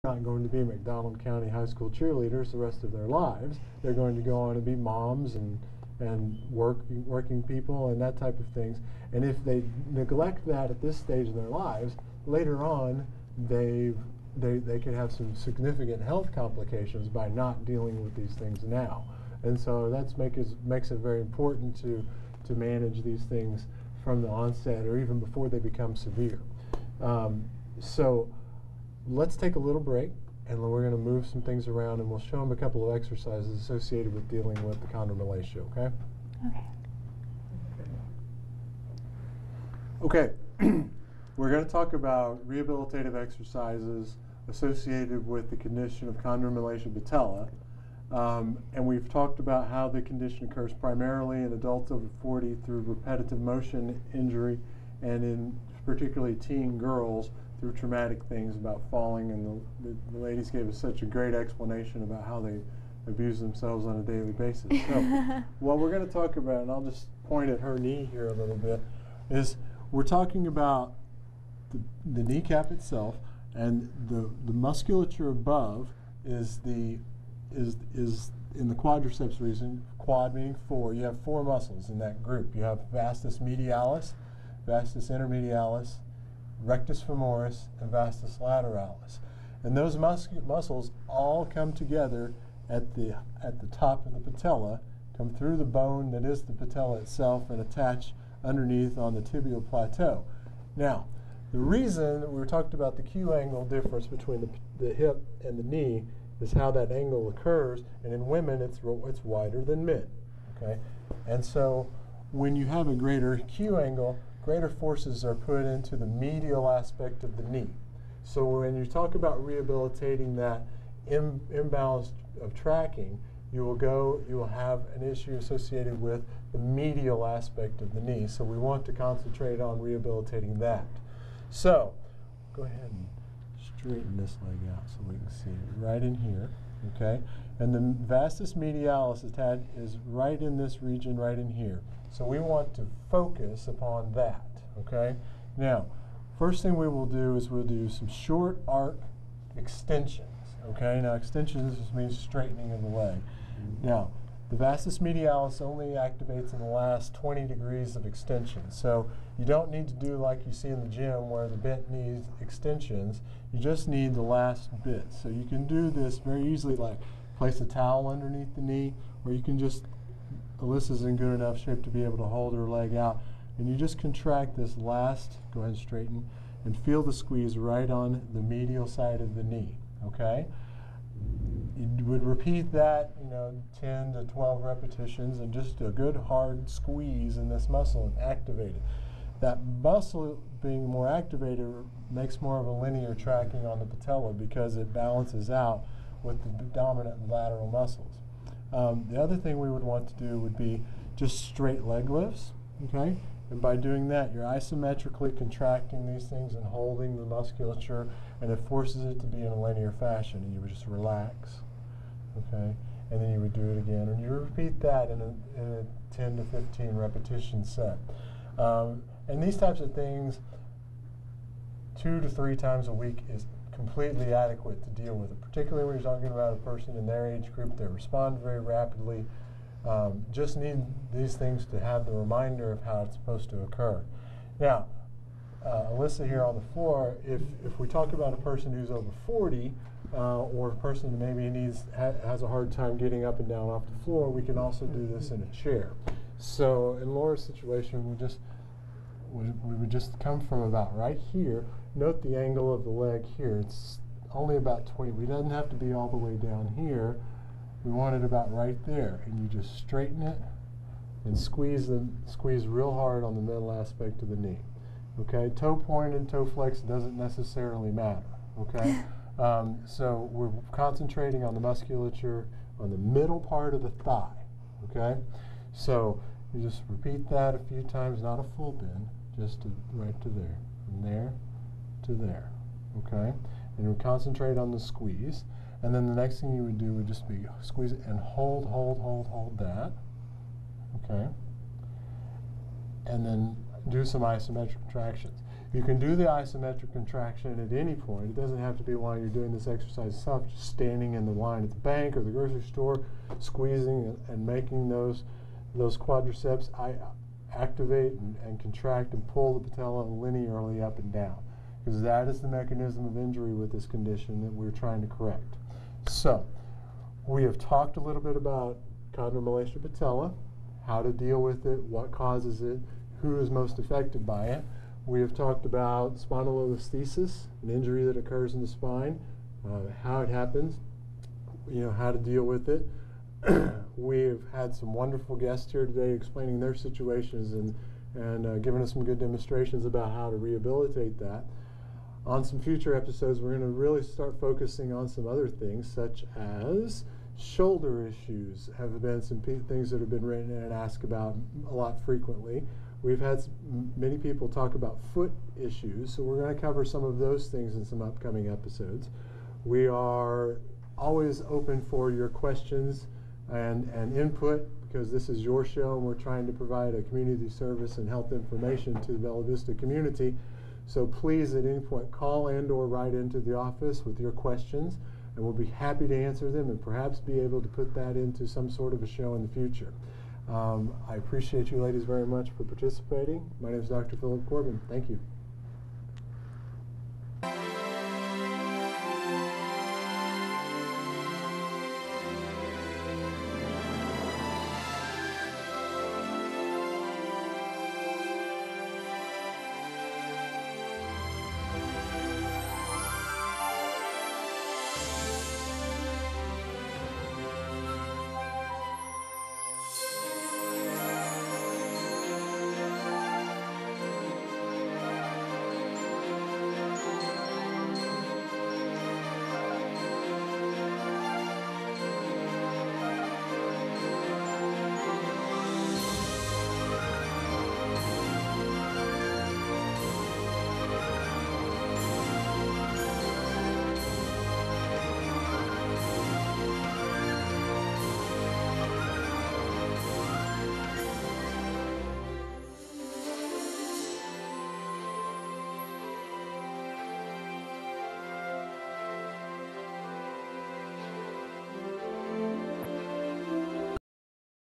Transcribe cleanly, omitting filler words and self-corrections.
not going to be McDonald County High School cheerleaders the rest of their lives. They're going to go on to be moms and working people and that type of things. And if they neglect that at this stage in their lives, later on they could have some significant health complications by not dealing with these things now. And so that makes it very important to manage these things from the onset or even before they become severe. So let's take a little break, and we're going to move some things around, and we'll show them a couple of exercises associated with dealing with the chondromalacia, okay? Okay. Okay. We're going to talk about rehabilitative exercises associated with the condition of chondromalacia patella. And we've talked about how the condition occurs primarily in adults over 40 through repetitive motion injury, and in particularly teen girls through traumatic things about falling. And the ladies gave us such a great explanation about how they abuse themselves on a daily basis. So what we're going to talk about, and I'll just point at her knee here a little bit, is we're talking about the kneecap itself, and the musculature above is in the quadriceps region. Quad meaning four. You have four muscles in that group. You have vastus medialis, vastus intermedialis, rectus femoris, and vastus lateralis. And those muscles all come together at the top of the patella, come through the bone that is the patella itself, and attach underneath on the tibial plateau. Now, the reason that we talked about the Q angle difference between the hip and the knee is how that angle occurs, and in women it's wider than men. Okay, and so when you have a greater Q angle, greater forces are put into the medial aspect of the knee. So when you talk about rehabilitating that imbalance of tracking, you will have an issue associated with the medial aspect of the knee. So we want to concentrate on rehabilitating that. So go ahead and straighten this leg out so we can see it right in here, okay? And the vastus medialis is right in this region, right in here. So we want to focus upon that, okay? Now, first thing we will do is we'll do some short arc extensions, okay? Now, extensions just means straightening of the leg. Now, the vastus medialis only activates in the last 20 degrees of extension. So you don't need to do like you see in the gym where the bent knee extensions. You just need the last bit. So you can do this very easily, like place a towel underneath the knee, or you can just, Alyssa's in good enough shape to be able to hold her leg out, and you just contract this last, go ahead and straighten, and feel the squeeze right on the medial side of the knee, okay? You would repeat that, 10 to 12 repetitions, and just a good hard squeeze in this muscle and activate it. That muscle being more activated makes more of a linear tracking on the patella because it balances out with the dominant lateral muscles. The other thing we would want to do would be just straight leg lifts, okay? And by doing that, you're isometrically contracting these things and holding the musculature, and it forces it to be in a linear fashion, and you would just relax, okay? And then you would do it again, and you repeat that in a 10 to 15 repetition set. And these types of things, 2 to 3 times a week is completely adequate to deal with it, particularly when you're talking about a person in their age group that respond very rapidly. Just need these things to have the reminder of how it's supposed to occur. Now, Alyssa here on the floor, if we talk about a person who's over 40, or a person who maybe has a hard time getting up and down off the floor, we can also do this in a chair. So in Laura's situation, we would just come from about right here. Note the angle of the leg here. It's only about 20. We doesn't have to be all the way down here. We want it about right there, and you just straighten it and squeeze real hard on the middle aspect of the knee. Okay, toe point and toe flex doesn't necessarily matter. Okay, so we're concentrating on the musculature on the middle part of the thigh. Okay, so you just repeat that a few times, not a full bend, just right to there, from there to there. Okay, and we concentrate on the squeeze. And then the next thing you would do would just be squeeze it and hold that, okay? And then do some isometric contractions. You can do the isometric contraction at any point. It doesn't have to be while you're doing this exercise itself, just standing in the line at the bank or the grocery store, squeezing and making those quadriceps activate and contract and pull the patella linearly up and down, because that is the mechanism of injury with this condition that we're trying to correct. So, we have talked a little bit about chondromalacia patella, how to deal with it, what causes it, who is most affected by it. We have talked about spondylolisthesis, an injury that occurs in the spine, how it happens, how to deal with it. We've had some wonderful guests here today explaining their situations and giving us some good demonstrations about how to rehabilitate that. On some future episodes, we're going to really start focusing on some other things, such as shoulder issues. Have been some things that have been written and asked about a lot frequently. We've had many people talk about foot issues, so we're going to cover some of those things in some upcoming episodes. We are always open for your questions and input, because this is your show and we're trying to provide a community service and health information to the Bella Vista community. So please, at any point, call and/or write into the office with your questions, and we'll be happy to answer them and perhaps be able to put that into some sort of a show in the future. I appreciate you ladies very much for participating. My name is Dr. Philip Corbin. Thank you.